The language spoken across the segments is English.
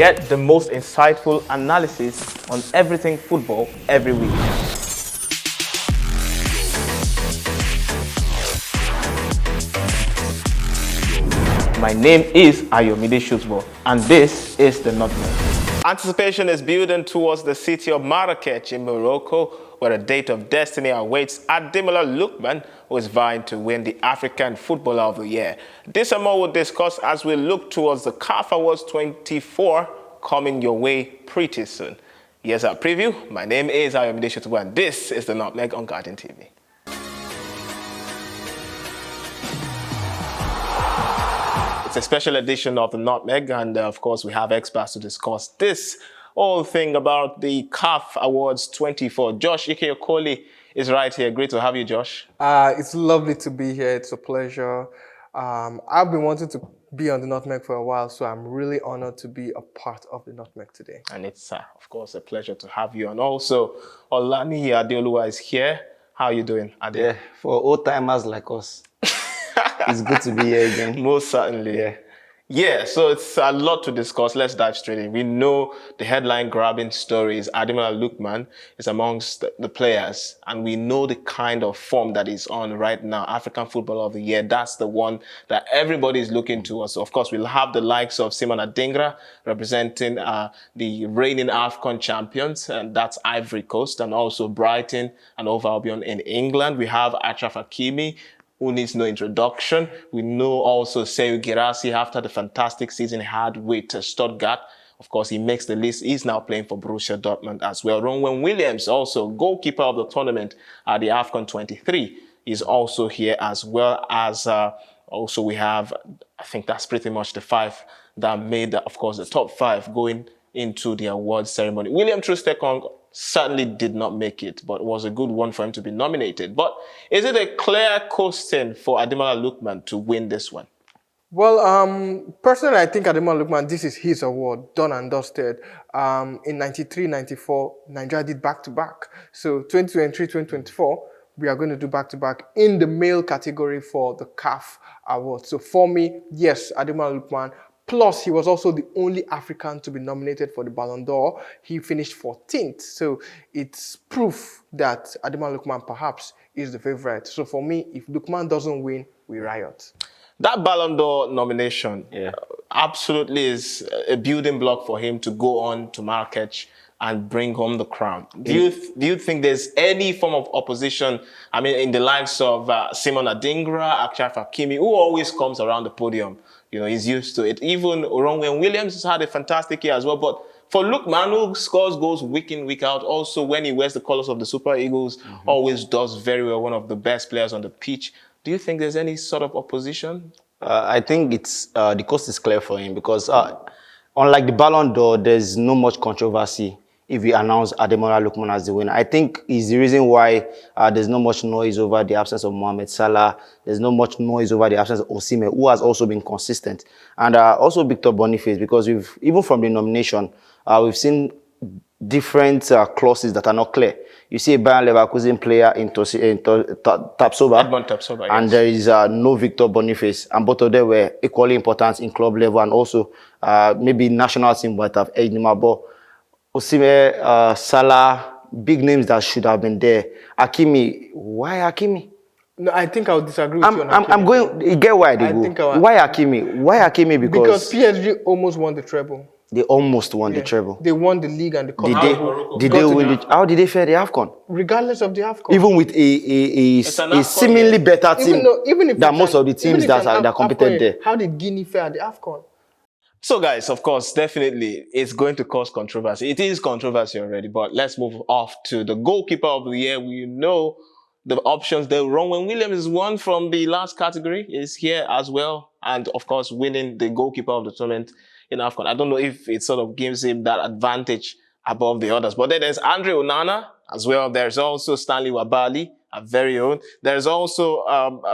Get the most insightful analysis on everything football every week. My name is Ayomide Sotubo, and this is the Nutmeg. Anticipation is building towards the city of Marrakech in Morocco, where a date of destiny awaits Ademola Lookman, who is vying to win the African Footballer of the Year. This and more we'll discuss as we look towards the CAF Awards 24 coming your way pretty soon. Here's our preview. My name is Ayomide Sotubo, and this is the Nutmeg on Guardian TV. It's a special edition of the Nutmeg, and of course we have experts to discuss this whole thing about the CAF Awards 24. Josh Ike-Okoli is right here. Great to have you, Josh. It's lovely to be here. It's a pleasure. I've been wanting to be on the Nutmeg for a while, so I'm really honored to be a part of the Nutmeg today. And it's, of course, a pleasure to have you. And also, Olani Adeoluwa is here. How are you doing, Ade? Yeah, for old-timers like us. It's good to be here again. Most certainly. Yeah, so it's a lot to discuss. Let's dive straight in. We know the headline-grabbing story is Ademola Lookman is amongst the players, and we know the kind of form that is on right now. African Footballer of the Year, that's the one that everybody is looking towards. So of course, we'll have the likes of Simon Adingra representing the reigning AFCON champions, and that's Ivory Coast, and also Brighton and Hove Albion in England. We have Achraf Hakimi, who needs no introduction. We know also Sekou Guirassy, after the fantastic season he had with Stuttgart. Of course, he makes the list. He's now playing for Borussia Dortmund as well. Ronwen Williams, also goalkeeper of the tournament at the AFCON 23, is also here, as well as also we have, I think that's pretty much the five that made, of course, the top five going into the awards ceremony. William Troost-Ekong certainly did not make it, but it was a good one for him to be nominated. But is it a clear question for Ademola Lookman to win this one? Well, personally, I think Ademola Lookman, this is his award, done and dusted. In 93, 94, Nigeria did back-to-back. So 2023, 2024, we are going to do back-to-back in the male category for the CAF Awards. So for me, yes, Ademola Lookman. Plus, he was also the only African to be nominated for the Ballon d'Or. He finished 14th. So it's proof that Ademola Lookman perhaps is the favorite. So for me, if Lookman doesn't win, we riot. That Ballon d'Or nomination absolutely is a building block for him to go on to Marrakech and bring home the crown. Do you think there's any form of opposition? I mean, in the likes of Simon Adingra, Achraf Hakimi, who always comes around the podium. You know, he's used to it. Even Ronwen Williams has had a fantastic year as well. But for Lookman, who scores goals week in, week out, also when he wears the colors of the Super Eagles, always does very well, one of the best players on the pitch. Do you think there's any sort of opposition? I think it's the coast is clear for him because unlike the Ballon d'Or, there's no much controversy if we announce Ademola Lookman as the winner. I think is the reason why there's not much noise over the absence of Mohamed Salah. There's not much noise over the absence of Osimhen, who has also been consistent. And also Victor Boniface, because even from the nomination, we've seen different clauses that are not clear. You see a Bayern Leverkusen player in Tapsoba, Edmond Tapsoba, and there is no Victor Boniface. And both of them were equally important in club level and also maybe national team might have edged him out. Osimhen, Salah, big names that should have been there. Hakimi, why Hakimi? No, I think I'll disagree with you on Hakimi. I'm going, you get why they go. Why Hakimi? Why Hakimi? Because PSG almost won the treble. They almost won the treble. They won the league and the cup. Did they win it? How did they fare the AFCON? Regardless of the AFCON. Even with a seemingly better team than most of the teams that competed there. How did Guinea fare at the AFCON? So guys, of course, definitely it's going to cause controversy. It is controversy already, but let's move off to the goalkeeper of the year. We know the options there. Ronwen Williams is one from the last category, is here as well. And of course, winning the goalkeeper of the tournament in AFCON. I don't know if it sort of gives him that advantage above the others. But then there's Andre Onana as well. There's also Stanley Wabali, our very own. There's also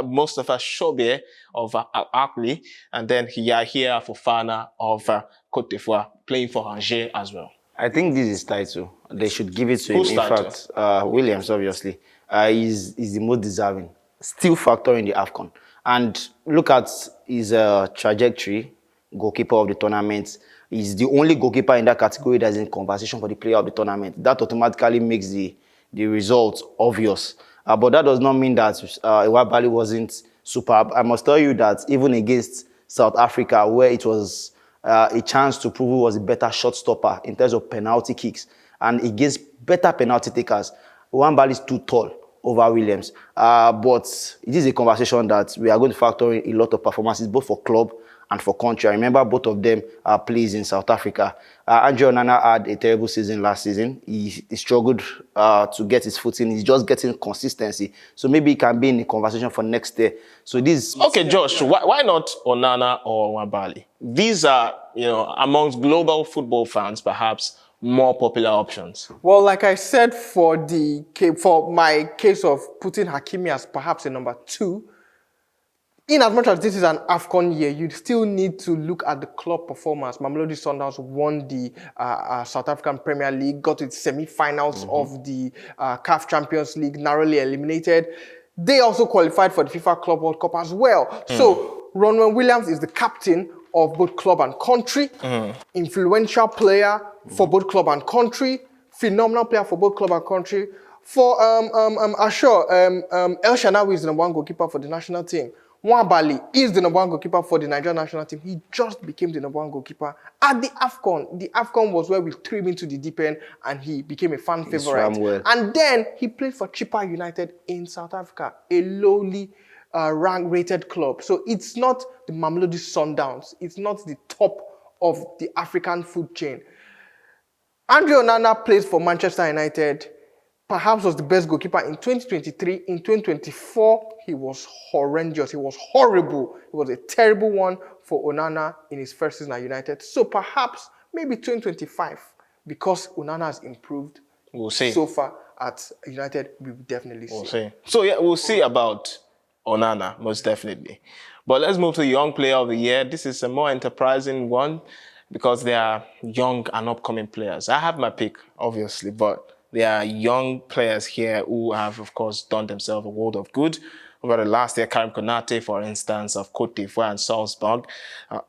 Mustafa Shobie of Akli, and then Yahia Fofana of Côte d'Ivoire, playing for Angers as well. I think this is title. They should give it to him. In fact, Williams, obviously, is the most deserving. Still factor in the AFCON. And look at his trajectory. goalkeeper of the tournament. He's the only goalkeeper in that category that's in conversation for the player of the tournament. That automatically makes the result obvious. But that does not mean that Iwabali wasn't superb. I must tell you that even against South Africa, where it was a chance to prove who was a better shot stopper in terms of penalty kicks, and against better penalty takers, Iwabali is too tall over Williams. But it is a conversation that we are going to factor in a lot of performances, both for club and for country. I remember both of them plays in South Africa. Andre Onana had a terrible season last season. He struggled to get his footing. He's just getting consistency. So maybe he can be in the conversation for next year. So this... Okay, Josh, why not Onana or Nwabali? These are, amongst global football fans, perhaps more popular options. Well, like I said, for my case of putting Hakimi as perhaps a number 2, in as much as this is an AFCON year, you still need to look at the club performance. Mamelodi Sundowns won the South African Premier League, got to the semi-finals of the CAF Champions League, narrowly eliminated. They also qualified for the FIFA Club World Cup as well. So Ronwen Williams is the captain of both club and country, influential player for both club and country, phenomenal player for both club and country. For Ashore, El Shanawi is the number 1 goalkeeper for the national team. Nwabali is the number 1 goalkeeper for the Nigerian national team. He just became the number 1 goalkeeper at the AFCON. The AFCON was where we threw him into the deep end and he became a fan favorite. Well. And then he played for Chippa United in South Africa, a lowly rated club. So it's not the Mamelodi Sundowns. It's not the top of the African food chain. Andre Onana plays for Manchester United. Perhaps was the best goalkeeper in 2023. In 2024, he was horrendous. He was horrible. It was a terrible one for Onana in his first season at United. So perhaps, maybe 2025, because Onana has improved We'll see. so far at United, we will definitely We'll see. see. So yeah, we'll see about Onana, most definitely. But let's move to Young Player of the Year. This is a more enterprising one because they are young and upcoming players. I have my pick, obviously, but there are young players here who have, of course, done themselves a world of good. Over the last year, Karim Konate, for instance, of Cote d'Ivoire and Salzburg,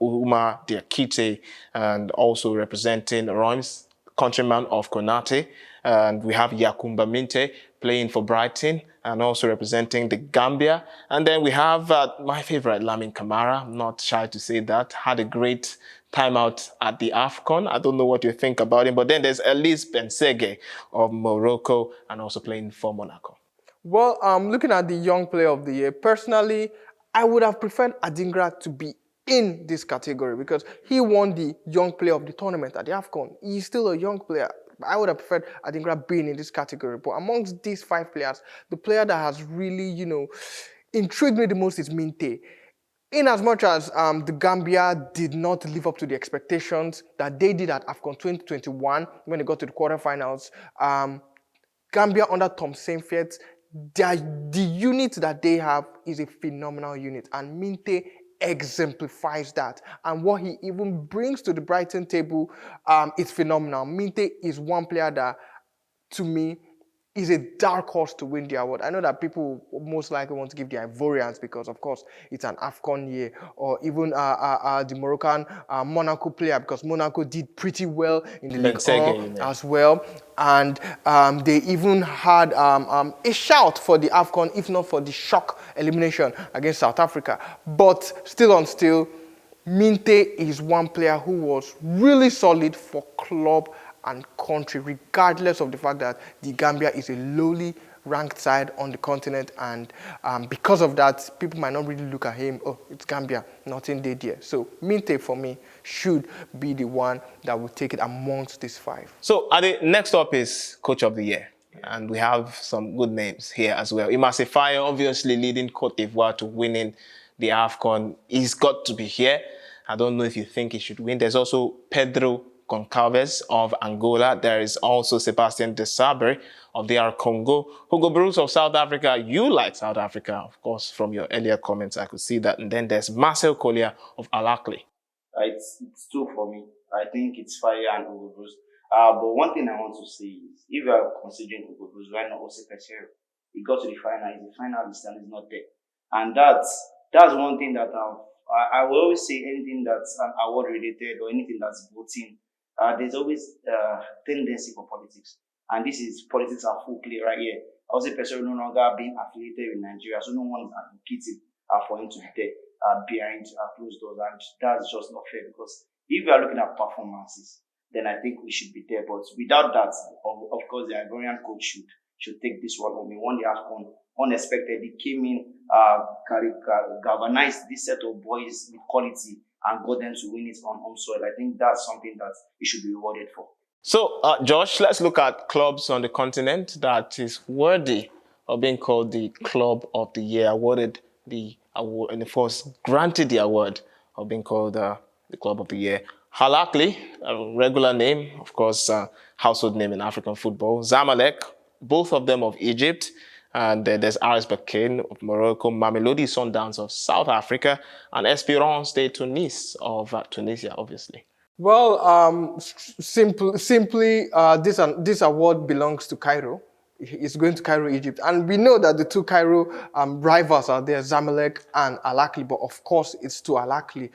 Oumar Diakite, and also representing Reims, countryman of Konate. And we have Yakumba Minte playing for Brighton and also representing the Gambia. And then we have my favorite, Lamine Camara. I'm not shy to say that. Had a great time out at the AFCON. I don't know what you think about him. But then there's Elise Bensege of Morocco and also playing for Monaco. Well, looking at the Young Player of the Year, personally, I would have preferred Adingra to be in this category because he won the Young Player of the tournament at the AFCON. He's still a young player. I would have preferred Adingra being in this category. But amongst these 5 players, the player that has really, intrigued me the most is Minte. In as much as the Gambia did not live up to the expectations that they did at AFCON 2021 when they got to the quarterfinals, Gambia under Tom Saintfiet, the unit that they have is a phenomenal unit, and Minte exemplifies that. And what he even brings to the Brighton table is phenomenal. Minte is one player that, to me, is a dark horse to win the award. I know that people most likely want to give the Ivorians because, of course, it's an AFCON year, or even the Moroccan Monaco player because Monaco did pretty well in the Ligue 1 as well. And they even had a shout for the AFCON, if not for the shock elimination against South Africa. But still on still, Minte is one player who was really solid for club and country, regardless of the fact that the Gambia is a lowly ranked side on the continent, and because of that, people might not really look at him, oh, it's Gambia, nothing did here. So Minte, for me, should be the one that will take it amongst these 5. So Ade, next up is Coach of the Year. And we have some good names here as well. Imase Faye, obviously leading Cote d'Ivoire to winning the AFCON. He's got to be here. I don't know if you think he should win. There's also Pedro Goncalves of Angola. There is also Sebastian Desabre of DR Congo. Hugo Bruce of South Africa. You like South Africa, of course, from your earlier comments. I could see that. And then there's Marcel Collier of Al Ahly. It's 2 for me. I think it's Fire and Hugo Bruce. But one thing I want to say is, if you are considering Hugo Bruce, why not Ose Peseiro? He got to the final. The final is not there. And that's one thing that I will always say anything that's an award related or anything that's voting, there's always tendency for politics. And this is politics are full play right here. I was a person no longer being affiliated with Nigeria, so no one is advocating for him to be there behind closed doors. And that's just not fair because if we are looking at performances, then I think we should be there. But without that, of course, the Ivorian coach should take this one home. He won the AFCON unexpected. He came in, galvanized this set of boys with quality and got them to win it on home soil. I think that's something that he should be rewarded for. So, Josh, let's look at clubs on the continent that is worthy of being called the Club of the Year, awarded the award, and of course, granted the award of being called the Club of the Year. Al Ahly, a regular name, of course, household name in African football. Zamalek, both of them of Egypt. And there's RS Berkane of Morocco, Mamelodi Sundowns of South Africa, and Espérance de Tunis of Tunisia, obviously. Well, simply, this award belongs to Cairo. It's going to Cairo, Egypt. And we know that the two Cairo rivals are there, Zamalek and Al Ahly, but of course it's to Al Ahly.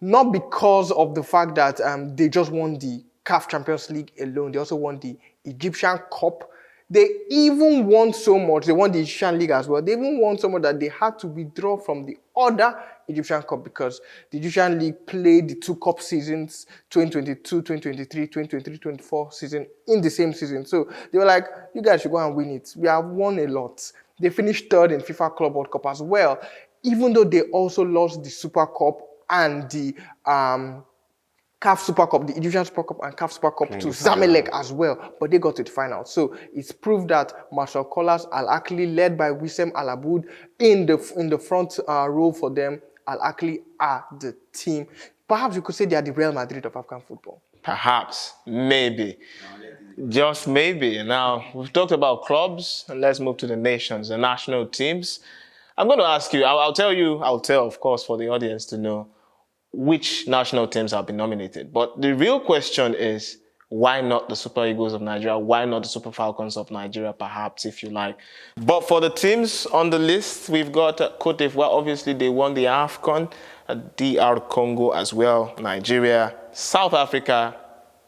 Not because of the fact that they just won the CAF Champions League alone, they also won the Egyptian Cup. They even won so much, they won the Egyptian League as well. They even won so much that they had to withdraw from the other Egyptian Cup because the Egyptian League played the two cup seasons, 2022, 2023, 2023, 2024 season in the same season. So they were like, you guys should go and win it. We have won a lot. They finished third in FIFA Club World Cup as well, even though they also lost the Super Cup and the CAF Super Cup, the Egyptian Super Cup and CAF Super Cup to Zamalek as well, but they got to the final. So it's proved that Marcel Collas, Al Ahly, led by Wissem Al Aboud, in the front row for them. Al Ahly are the team. Perhaps you could say they are the Real Madrid of African football. Perhaps, maybe, just maybe. Now, we've talked about clubs, and let's move to the nations, the national teams. I'm going to ask you, I'll tell, of course, for the audience to know which national teams have been nominated. But the real question is, why not the Super Eagles of Nigeria? Why not the Super Falcons of Nigeria, perhaps, if you like? But for the teams on the list, we've got Cote d'Ivoire. Obviously, they won the AFCON, DR Congo as well, Nigeria, South Africa,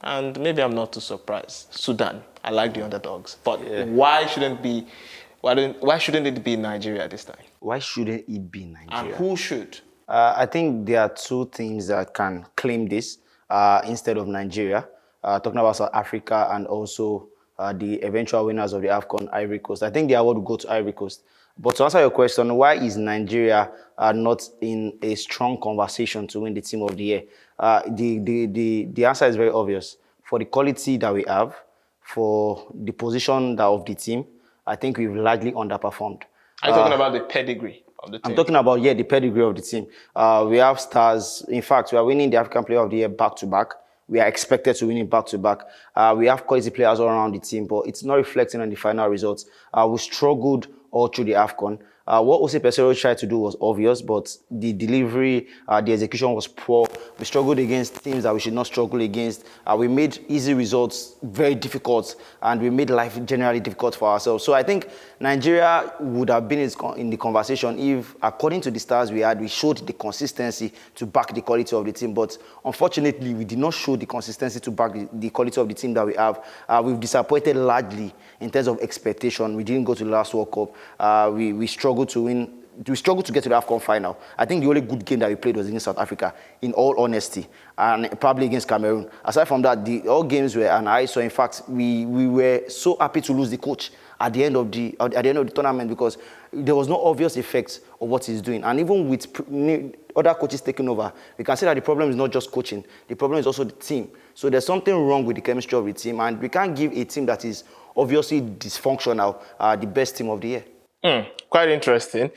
and maybe I'm not too surprised, Sudan. I like the underdogs. But why shouldn't it be Nigeria this time? Why shouldn't it be Nigeria? And who should? I think there are two teams that can claim this instead of Nigeria. Talking about South Africa and also the eventual winners of the AFCON, Ivory Coast. I think the award will go to Ivory Coast. But to answer your question, why is Nigeria not in a strong conversation to win the team of the year? The answer is very obvious. For the quality that we have, for the position of the team, I think we've largely underperformed. Are you talking about the pedigree of the team? I'm talking about, the pedigree of the team. We have stars. In fact, we are winning the African Player of the Year back-to-back. We are expected to win it back-to-back. We have quality players all around the team, but it's not reflecting on the final results. We struggled all through the AFCON. What Ose Peseiro tried to do was obvious, but the delivery, the execution was poor. We struggled against teams that we should not struggle against. We made easy results very difficult, and we made life generally difficult for ourselves. So I think Nigeria would have been in the conversation if, according to the stars we had, we showed the consistency to back the quality of the team. But unfortunately, we did not show the consistency to back the quality of the team that we have. We've disappointed largely in terms of expectation. We didn't go to the last World Cup. We struggled to win. We struggled to get to the AFCON final. I think the only good game that we played was against South Africa, in all honesty, and probably against Cameroon. Aside from that, all games were an eye. So in fact, we were so happy to lose the coach at the end of the tournament because there was no obvious effect of what he's doing. And even with other coaches taking over, we can say that the problem is not just coaching. The problem is also the team. So there's something wrong with the chemistry of the team, and we can't give a team that is obviously dysfunctional the best team of the year. Quite interesting.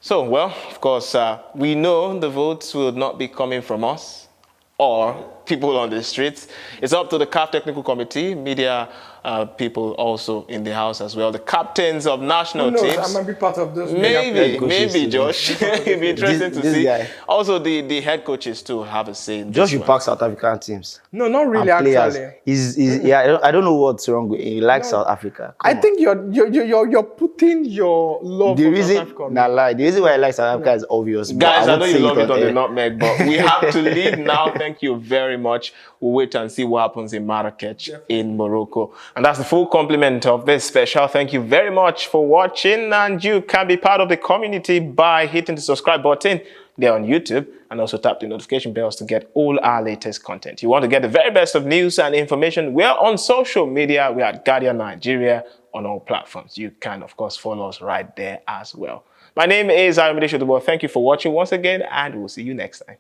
So, well, of course, we know the votes will not be coming from us or people on the streets. It's up to the CAF Technical Committee, Media people also in the house as well. The captains of national Who knows? teams. I might be part of those. Maybe, Josh. It'd be interesting to This see. guy. Also, the head coaches too have a say in Just this you one. pack South African teams. No, not really. And players. Actually, Yeah. I don't know what's wrong with him. He likes South Africa. I think you're putting your love The for reason, South Africa on nah, me. lie. The reason why I like South Africa is obvious. but Guys, I won't know you say love it on the air. Nutmeg, but we have to leave now. Thank you very much. We'll wait and see what happens in Marrakech in Morocco. And that's the full complement of this special. Thank you very much for watching. And you can be part of the community by hitting the subscribe button there on YouTube and also tap the notification bells to get all our latest content. You want to get the very best of news and information? We're on social media. We are at Guardian Nigeria on all platforms. You can, of course, follow us right there as well. My name is Ayomide Sotubo. Thank you for watching once again, and we'll see you next time.